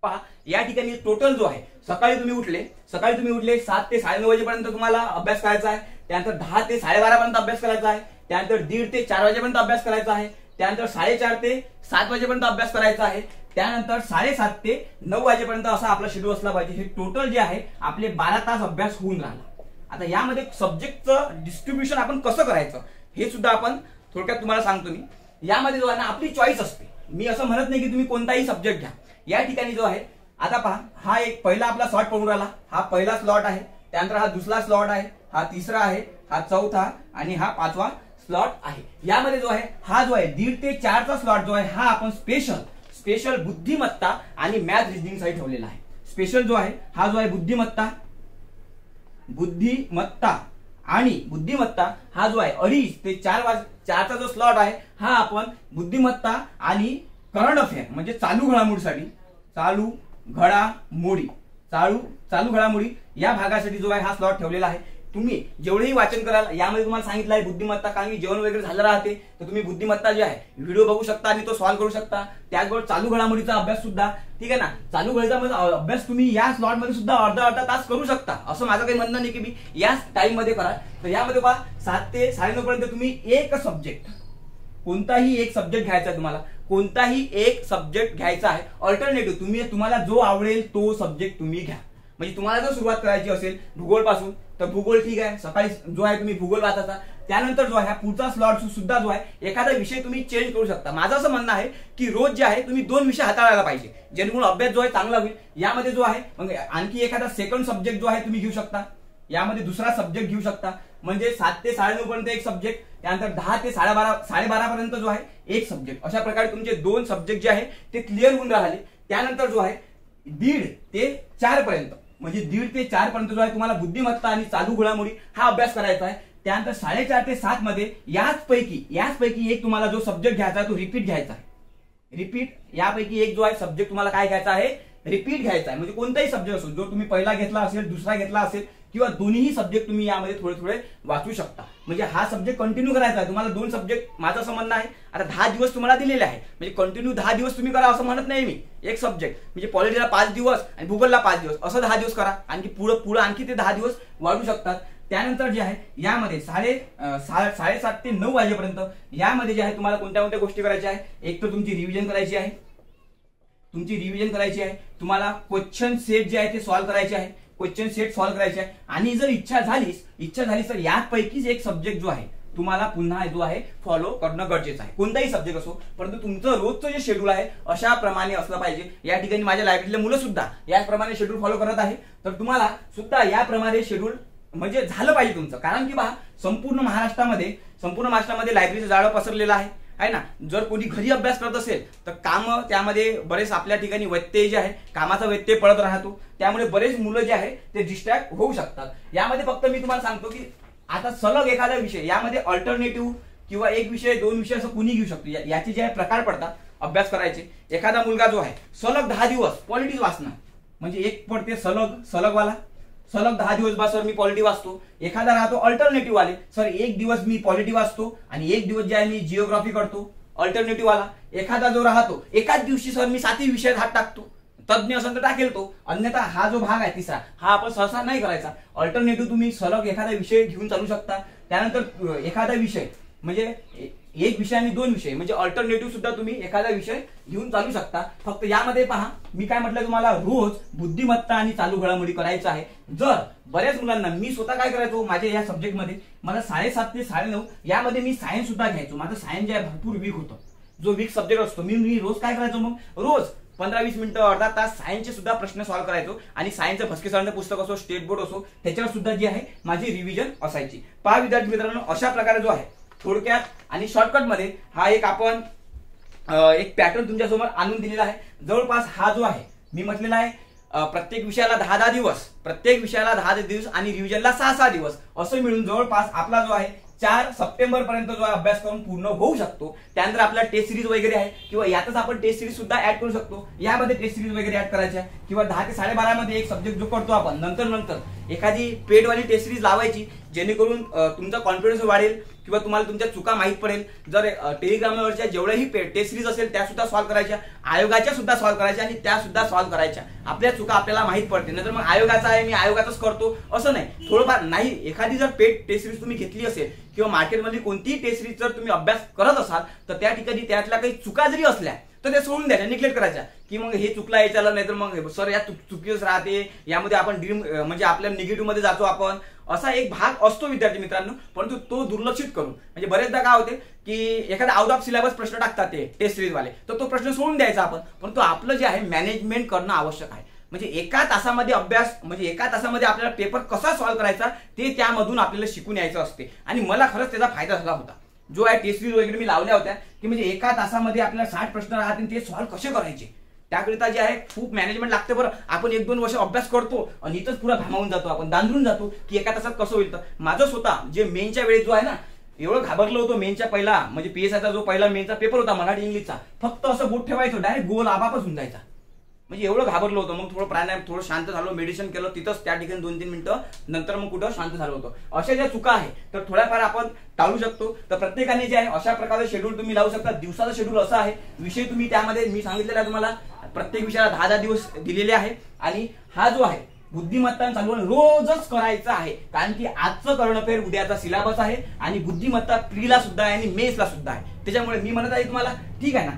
पहा, या ठिकाणी टोटल जो आहे सकाळी तुम्ही उठले 7 ते 9:30 वाजेपर्यंत तुम्हाला अभ्यास करायचा आहे. त्यानंतर 10 ते 12:30 पर्यंत अभ्यास करायचा आहे. त्यानंतर 1:30 ते 4 वाजेपर्यंत अभ्यास करायचा आहे. त्यानंतर 4:30 ते 7 वाजेपर्यंत अभ्यास करायचा आहे. त्यानंतर 7:30 ते 9 वाजेपर्यंत असा आपला शेड्यूल असला पाहिजे. हे टोटल जे आहे आपले 12 तास अभ्यास होऊन राहिला. आता यामध्ये सब्जेक्टचं डिस्ट्रीब्युशन आपण कसं करायचं हे सुद्धा आपण थोडक्यात तुम्हाला सांगतो मी. यामध्ये जो आहे ना आपली चॉईस असते. मी असं म्हणत नाही की तुम्ही कोणताही सब्जेक्ट घ्या. या ठिकाणी जो आहे आता पहा, हा एक पहिला आपला स्लॉट पडून राहिला. हा पहिला स्लॉट आहे. त्यानंतर हा दुसरा स्लॉट आहे. हा तिसरा आहे. हा चौथा आणि हा 5वा स्लॉट आहे. यामध्ये जो आहे हा जो आहे 1:30 ते 4 चा स्लॉट जो आहे हा आपण स्पेशल बुद्धिमत्ता आणि मॅथ रिजनिंग साठी ठेवलेला आहे. स्पेशल जो आहे हा जो आहे बुद्धिमत्ता हा जो आहे 2:30 ते 4चा जो स्लॉट आहे हा आपण बुद्धिमत्ता आणि करंट अफेअर म्हणजे चालू घडामोडी या भागासाठी जो आहे हा स्लॉट ठेवलेला आहे. तुम्ही जेवढेही वाचन कराल यामध्ये तुम्हाला सांगितलं आहे बुद्धिमत्ता, कारण की जेवण वगैरे झालं राहते तर तुम्ही बुद्धिमत्ता जे आहे व्हिडिओ बघू शकता आणि तो सॉल्व्ह करू शकता. त्याचबरोबर चालू घडामोडीचा अभ्यास सुद्धा, ठीक आहे ना, चालू घडामोडीचा अभ्यास तुम्ही या स्लॉट मध्ये सुद्धा अर्धा तास करू शकता. असं माझं काही म्हणणं नाही की मी याच टाइम मध्ये करा. तर यामध्ये पहा 7 ते 9:30 पर्यंत तुम्ही कोणताही एक सब्जेक्ट घ्यायचा आहे. तुम्हाला कोणताही एक सब्जेक्ट घ्यायचा आहे. अल्टरनेटिव्ह तुम्हाला जो आवडेल तो सब्जेक्ट तुम्ही घ्या. म्हणजे तुम्हाला जर सुरुवात करायची असेल भूगोल पासून तर भूगोल ठीक आहे. सकाळी जो आहे तुम्ही भूगोल वाचायचा. त्यानंतर जो आहे पुढचा स्लॉट सुद्धा जो आहे एखादा विषय तुम्ही चेंज करू शकता. माझं असं म्हणणं आहे की रोज जे आहे तुम्ही 2 विषय हाताळायला पाहिजे जेणेकरून अभ्यास जो आहे चांगला होईल. यामध्ये जो आहे मग आणखी एखादा सेकंड सब्जेक्ट जो आहे तुम्ही घेऊ शकता. यामध्ये दुसरा सब्जेक्ट घेऊ शकता. म्हणजे 7 ते 9:30 पर्यंत एक सब्जेक्ट. त्यानंतर 10 ते 12:30 पर्यंत जो आहे एक सब्जेक्ट. अशा प्रकारे तुमचे 2 सब्जेक्ट जे आहे ते क्लिअर होऊन राहिले. त्यानंतर जो आहे 1:30 ते 4 पर्यंत म्हणजे 1:30 ते 4 पर्यंत जो आहे तुम्हाला बुद्धिमत्ता आणि चालू घडामोडी हा अभ्यास करायचा आहे. त्यानंतर 4:30 ते 7 मध्ये याचपैकी एक तुम्हाला जो सब्जेक्ट घ्यायचा आहे तो रिपीट घ्यायचा आहे. यापैकी एक जो आहे सब्जेक्ट तुम्हाला काय घ्यायचा आहे, रिपीट घ्यायचा आहे. म्हणजे कोणताही सब्जेक्ट असो, जो तुम्ही पहिला घेतला असेल, दुसरा घेतला असेल किंवा दोन्ही सब्जेक्ट तुम्ही यामध्ये थोडे थोडे वाचू शकता. म्हणजे हा सब्जेक्ट कंटिन्यू करायचा आहे तुम्हाला. 2 सब्जेक्ट माझं असं म्हणणं आहे. आता 10 दिवस तुम्हाला दिलेले आहे, म्हणजे कंटिन्यू 10 दिवस तुम्ही करा असं म्हणत नाही मी. एक सब्जेक्ट म्हणजे पॉलिटीला 5 दिवस आणि भूगोलला 5 दिवस असं 10 दिवस करा. आणखी पुढे आणखी ते 10 दिवस वाढू शकतात. त्यानंतर जे आहे यामध्ये 7:30 ते 9 वाजेपर्यंत यामध्ये जे आहे तुम्हाला कोणत्या कोणत्या गोष्टी करायच्या आहे. एक तर तुमची रिव्हिजन करायची आहे. तुम्हाला क्वेश्चन सेट जे आहे ते सॉल्व्ह करायचे आहे. क्वेश्चन सेट सॉल्व्ह करायचे आहे. आणि जर इच्छा झाली तर यापैकीच एक सब्जेक्ट जो आहे तुम्हाला पुन्हा जो आहे फॉलो करणं गरजेचं आहे. कोणताही सब्जेक्ट असो, परंतु तुमचं रोजचं जे शेड्यूल आहे अशा प्रमाणे असलं पाहिजे. या ठिकाणी माझ्या लायब्ररीतले मुलं सुद्धा याचप्रमाणे शेड्यूल फॉलो करत आहे. तर तुम्हाला सुद्धा याप्रमाणे शेड्यूल म्हणजे झालं पाहिजे तुमचं. कारण की पहा संपूर्ण महाराष्ट्रामध्ये लायब्ररीचं जाळं पसरलेलं आहे ना. जर कोणी घरी अभ्यास करत असेल तर काम त्यामध्ये बरेच आपल्या ठिकाणी व्यत्यय जे आहे कामाचा व्यत्यय पडत राहतो. त्यामुळे बरेच मुलं जे आहे ते डिस्ट्रॅक्ट होऊ शकतात. यामध्ये फक्त मी तुम्हाला सांगतो की आता सलग एखादा विषय यामध्ये अल्टरनेटिव्ह किंवा एक विषय 2 विषय असं कुणी घेऊ शकतो. याचे जे प्रकार पडतात अभ्यास करायचे. एखादा मुलगा जो आहे सलग 10 दिवस पॉलिटिक्स वाचणार, म्हणजे एक पडते सलग 10 दिवस बा सर मी पॉलिटी वाचतो. एखादा राहतो अल्टरनेटिव्ह वाले, सर एक दिवस मी पॉलिटी वाचतो आणि एक दिवस जे आहे मी जिओग्राफी करतो. अल्टरनेटिव्ह वाला. एखादा जो राहतो एकाच दिवशी सर मी 7ही विषयात हात टाकतो. तज्ञ असेल तर टाकेल तो, अन्यथा हा जो भाग आहे तिसरा हा आपण सहसा नाही करायचा. अल्टरनेटिव्ह तुम्ही सलग एखादा विषय घेऊन चालू शकता. त्यानंतर एखादा विषय म्हणजे एक विषय आणि 2 विषय म्हणजे अल्टरनेटिव्ह सुद्धा तुम्ही एखादा विषय घेऊन चालू शकता. फक्त यामध्ये पहा मी काय म्हटलं तुम्हाला, रोज बुद्धिमत्ता आणि चालू घडामोडी करायचं आहे. जर बऱ्याच मुलांना मी स्वतः काय करायचो माझ्या या सब्जेक्टमध्ये मला 7:30 ते 9:30 यामध्ये मी सायन्स सुद्धा घ्यायचो. माझं सायन्स जे आहे भरपूर वीक होतं. जो वीक सब्जेक्ट असतो मी रोज काय करायचो, मग रोज 15-20 मिनिटं अर्धा तास सायन्सचे सुद्धा प्रश्न सॉल्व्ह करायचो. आणि सायन्सचं भस्के सरांचं पुस्तक असो, स्टेट बोर्ड असो, त्याच्यावर सुद्धा जी आहे माझी रिव्हिजन असायची. पहा विद्यार्थी मित्रांनो, अशा प्रकारे जो आहे थोडक्यात आणि शॉर्टकट मध्ये हा एक आपण एक पॅटर्न तुमच्यासमोर आणून दिलेला आहे. जवळपास हा जो आहे मी म्हटलेला आहे प्रत्येक विषयाला 10 दिवस आणि रिव्हिजनला 6 दिवस असं मिळून जवळपास आपला जो आहे 4 सप्टेंबर पर्यंत जो अभ्यासक्रम पूर्ण होऊ शकतो. त्यानंतर आपला टेस्ट सिरीज वगैरे आहे किंवा यातच आपण टेस्ट सिरीज सुद्धा ऍड करू शकतो. यामध्ये टेस्ट सिरीज वगैरे ऍड करायची आहे किंवा 10 ते 12:30 मध्ये एक सब्जेक्ट जो करतो आपण नंतर एखादी पेडवाली टेस्ट सिरीज लावायची, जेणेकरून तुमचा कॉन्फिडन्स वाढेल किंवा तुम्हाला तुमच्या चुका माहित पडेल. जर टेलिग्रामवरच्या जेवढ्याही टेस्ट सिरीज असेल त्या सुद्धा सॉल्व्ह करायच्या, आयोगाच्या सुद्धा सॉल्व्ह करायच्या आणि त्या सुद्धा सॉल्व्ह करायच्या. आपल्या चुका आपल्याला माहित पडते. नंतर मग आयोगाचा आहे मी आयोगाचाच करतो असं नाही. थोडंफार नाही, एखादी जर पेड टेस्ट सिरीज तुम्ही घेतली असेल किंवा मार्केटमध्ये कोणतीही टेस्ट सिरीज जर तुम्ही अभ्यास करत असाल तर त्या ठिकाणी त्यातल्या काही चुका जरी असल्या तर त्या सोडून द्यायच्या, निग्लेक्ट करायच्या. की मग हे चुकला याच्याला, नाही तर मग सर या चुकीच राहते, यामध्ये आपण म्हणजे आपल्या निगेटिव्ह मध्ये जातो आपण, असा एक भाग असतो विद्यार्थी मित्रांनो. परंतु तो दुर्लक्षित करून म्हणजे बरेचदा काय होते की एखादा आउट ऑफ सिलेबस प्रश्न टाकतात ते टेस्ट सिरीज वाले, तर तो प्रश्न सोडून द्यायचा आपण. परंतु आपलं जे आहे मॅनेजमेंट करणं आवश्यक आहे. म्हणजे एका तासामध्ये अभ्यास म्हणजे एका तासामध्ये आपल्याला पेपर कसा सॉल्व्ह करायचा ते त्यामधून आपल्याला शिकून यायचं असते. आणि मला खरंच त्याचा फायदा झाला होता. जो आहे टेस्ट सिरीज वगैरे मी लावल्या होत्या की म्हणजे एका तासामध्ये आपल्याला 60 प्रश्न राहतील, ते सॉल्व्ह कसे करायचे त्याकरिता जे आहे खूप मॅनेजमेंट लागते. बरं आपण 1-2 वर्ष अभ्यास करतो आणि इथंच पुरा घामावून जातो, आपण दांदरून जातो की एका तासात कसं होईल. तर माझं स्वतः जे मेनच्या वेळेस जो आहे ना एवढं घाबरलो होतो. मेनच्या पहिला म्हणजे PSIचा जो पहिला मेनचा पेपर होता मराठी इंग्लिशचा, फक्त असं बोट ठेवायचं डायरेक्ट गोल आपापच होऊन जायचा. म्हणजे एवढं घाबरलो होतं. मग थोडं प्राणायाम, थोडं शांत झालो, मेडिटेशन केलं तिथंच त्या ठिकाणी 2-3 मिनिटं, नंतर मग कुठं शांत झालो होतो. अशा ज्या चुका आहे तर थोड्याफार आपण टाळू शकतो. तर प्रत्येकाने जे आहे अशा प्रकारचे शेड्यूल तुम्ही लावू शकता. दिवसाचं शेड्यूल असं आहे, विषय तुम्ही त्यामध्ये मी सांगितलेला आहे तुम्हाला प्रत्येक विषयाला 10 दिवस दिलेले आहे. आणि हा जो आहे बुद्धिमत्ता चालू रोजच करायचा आहे. कारण की आजचं कर्णफेर उद्याचा सिलेबस आहे आणि बुद्धिमत्ता प्रीला सुद्धा आहे आणि मेसला सुद्धा आहे. त्याच्यामुळे मी म्हणत आहे तुम्हाला ठीक आहे ना,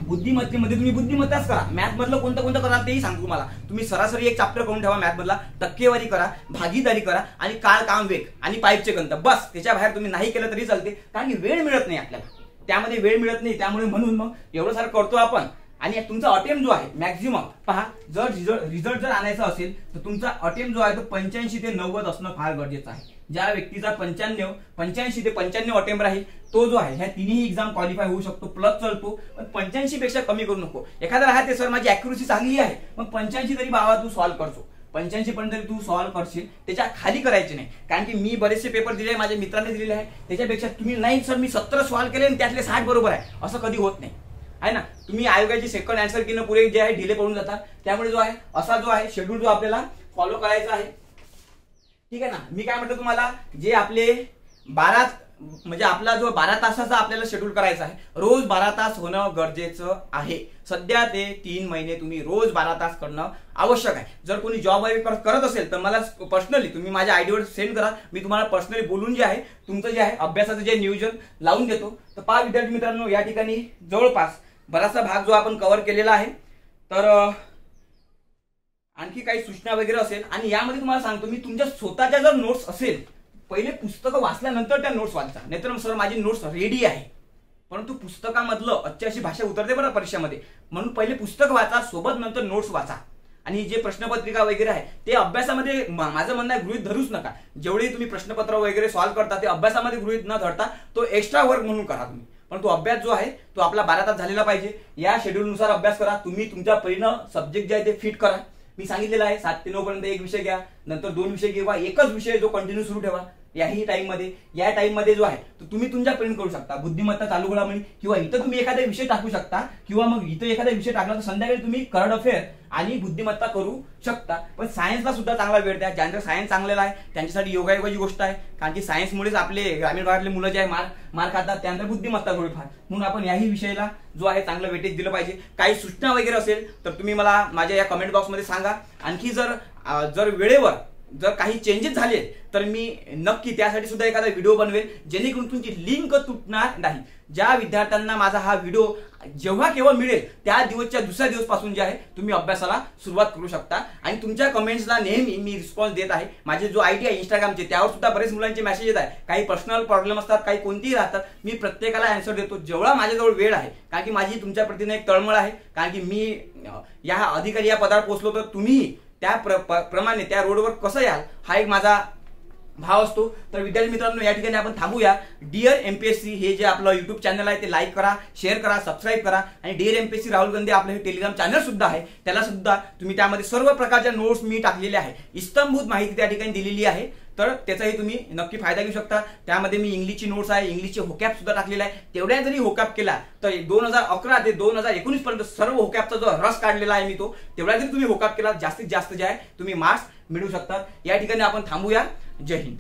बुद्धिमत्तेमध्ये तुम्ही बुद्धिमत्ताच करा. मॅथ मधलं कोणतं कराल तेही सांगू तुम्हाला. तुम्ही सरासरी एक चॅप्टर करून ठेवा मॅथ मधला, टक्केवारी करा, भागीदारी करा आणि काळ, काम, वेग आणि पाईपचे गंत, बस. त्याच्या बाहेर तुम्ही नाही केलं तरी चालते. कारण की वेळ मिळत नाही आपल्याला, त्यामध्ये वेळ मिळत नाही. त्यामुळे म्हणून मग एवढं सारं करतो आपण. आणि तुमचा अटेम्प्ट जो आहे मॅक्झिमम पहा, जर रिझल्ट जर आणायचा असेल तर तुमचा अटेम्प्ट जो आहे तो 85 ते 90 असणं फार गरजेचं आहे. ज्या व्यक्तीचा 85 ते 95 अटेम्प्ट राहील तो जो आहे ह्या तिन्ही एक्झाम क्वालिफाय होऊ शकतो, प्लस चालतो. पण 85 पेक्षा कमी करू नको. एखादा राहते सर माझी अॅक्युरेसी चांगली आहे, मग 85 तरी बाबा तू सॉल्व्ह करतो, 85 पर्यंत तरी तू सॉल्व्ह करशील, त्याच्या खाली करायचे नाही. कारण की मी बरेचसे पेपर दिले, माझ्या मित्रांनी दिलेले आहे, त्याच्यापेक्षा तुम्ही नाही सर मी 70 सॉल्व्ह केले आणि त्यातले 60 बरोबर आहे असं कधी होत नाही आहे ना. तुम्ही आयोगाची सेकंड आन्सर की पुरे जे आहे डिले पडून जातात. त्यामुळे जो आहे असा जो आहे शेड्यूल जो आपल्याला फॉलो करायचा आहे ठीक आहे ना. मी काय म्हटलं तुम्हाला, जे आपले 12 म्हणजे आपला जो 12 तासाचा आपल्याला शेड्यूल करायचा आहे, रोज 12 तास होणं गरजेचं आहे. सध्या ते 3 महिने तुम्ही रोज 12 तास करणं आवश्यक आहे. जर कोणी जॉब करत असेल तर मला पर्सनली तुम्ही माझ्या आयडीवर सेंड करा, मी तुम्हाला पर्सनली बोलून जे आहे तुमचं जे आहे अभ्यासाचं जे नियोजन लावून देतो. तर पहा विद्यार्थी मित्रांनो, या ठिकाणी जवळपास बराचसा भाग जो आपण कव्हर केलेला आहे. तर आणखी काही सूचना वगैरे असेल, आणि यामध्ये तुम्हाला सांगतो मी, तुमच्या स्वतःच्या जर नोट्स असेल, पहिले पुस्तकं वाचल्यानंतर त्या नोट्स वाचा. नाहीतर सर माझी नोट्स रेडी आहे, परंतु पुस्तकामधलं अच्छी अशी भाषा उतरते बरं परीक्षेमध्ये, म्हणून पहिले पुस्तक वाचा, सोबत नंतर नोट्स वाचा. आणि जे प्रश्नपत्रिका वगैरे आहे ते अभ्यासामध्ये, माझं म्हणणं आहे, गृहीत धरूच नका. जेवढे तुम्ही प्रश्नपत्र वगैरे सॉल्व्ह करता ते अभ्यासामध्ये गृहीत न धरता तो एक्स्ट्रा वर्क म्हणून करा तुम्ही. पण तो अभ्यास जो आहे तो आपला 12 तास झालेला पाहिजे. या शेड्यूलनुसार अभ्यास करा. तुम्ही तुमच्या परीनं सब्जेक्ट जे आहे ते फिट करा. मी सांगितलेलं आहे 7 ते 9 पर्यंत एक विषय घ्या, नंतर 2 विषय किंवा एकच विषय जो कंटिन्यू सुरू ठेवा. याही टाइममध्ये, या टाइममध्ये जो आहे तो तुम्ही तुमच्या प्रिंट करू शकता. बुद्धिमत्ता, चालू घडामोडी, किंवा इथं तुम्ही एखादा विषय टाकू शकता, किंवा मग इथं एखादा विषय टाकला तर संध्याकाळी तुम्ही करंट अफेअर आणि बुद्धिमत्ता करू शकता. पण सायन्सला सुद्धा चांगला वेळ द्या. ज्यांचं सायन्स चांगलेला आहे त्यांच्यासाठी योगायोगाची गोष्ट आहे, कारण की सायन्समुळेच आपले ग्रामीण भागातले मुलं जे आहे मार खातात, त्यानंतर बुद्धिमत्ता थोडीफार. म्हणून आपण याही विषयाला जो आहे चांगलं वेटेज दिलं पाहिजे. काही सूचना वगैरे असेल तर तुम्ही मला माझ्या या कमेंट बॉक्समध्ये सांगा. आणखी जर वेळेवर जर काही चेंजेस झाले तर मी नक्की त्यासाठी सुद्धा एखादा व्हिडिओ बनवेल, जेणेकरून तुमची लिंक तुटणार नाही. ज्या विद्यार्थ्यांना माझा हा व्हिडिओ जेव्हा केव्हा मिळेल त्या दिवसच्या दुसऱ्या दिवसपासून जे आहे तुम्ही अभ्यासाला सुरुवात करू शकता. आणि तुमच्या कमेंट्सला नेहमी मी रिस्पॉन्स देत आहे. माझे जो आयडी आहे इंस्टाग्रामचे, त्यावर सुद्धा बरेच मुलांचे मेसेज येत आहे. काही पर्सनल प्रॉब्लेम असतात, काही कोणतीही राहतात, मी प्रत्येकाला आन्सर देतो जेवढा माझ्याजवळ वेळ आहे. कारण की माझी तुमच्या प्रतीने एक तळमळ आहे, कारण की मी या अधिकारी या पदावर पोहोचलो तर तुम्ही त्या प्रमाणे त्या रोडवर कसं याल हा एक माझा भाव असतो. तर विद्यार्थी मित्रांनो, या ठिकाणी आपण थांबूया. डिअर एमपीएससी हे जे आपलं युट्यूब चॅनल आहे ते लाईक करा, शेअर करा, सबस्क्राईब करा. आणि डिअर एमपीएससी राहुल गांधी आपलं हे टेलिग्राम चॅनल सुद्धा आहे, त्याला सुद्धा तुम्ही त्यामध्ये सर्व प्रकारच्या नोट्स मी टाकलेल्या आहे, इस्तंभूत माहिती त्या ठिकाणी दिलेली आहे. तर त्याचाही तुम्ही नक्की फायदा घेऊ शकता. त्यामध्ये मी इंग्लिशची नोट्स आहे, इंग्लिशचे होकॅप सुद्धा टाकलेला आहे. तेवढ्या जरी होकॅप केला तर 2011 ते 2019 पर्यंत सर्व होकॅपचा जो रस काढलेला आहे मी, तो तेवढ्या जरी तुम्ही होकॅप केला, जास्तीत जास्त जे आहे तुम्ही मार्क्स मिळवू शकता. या ठिकाणी आपण थांबूया. जय हिंद.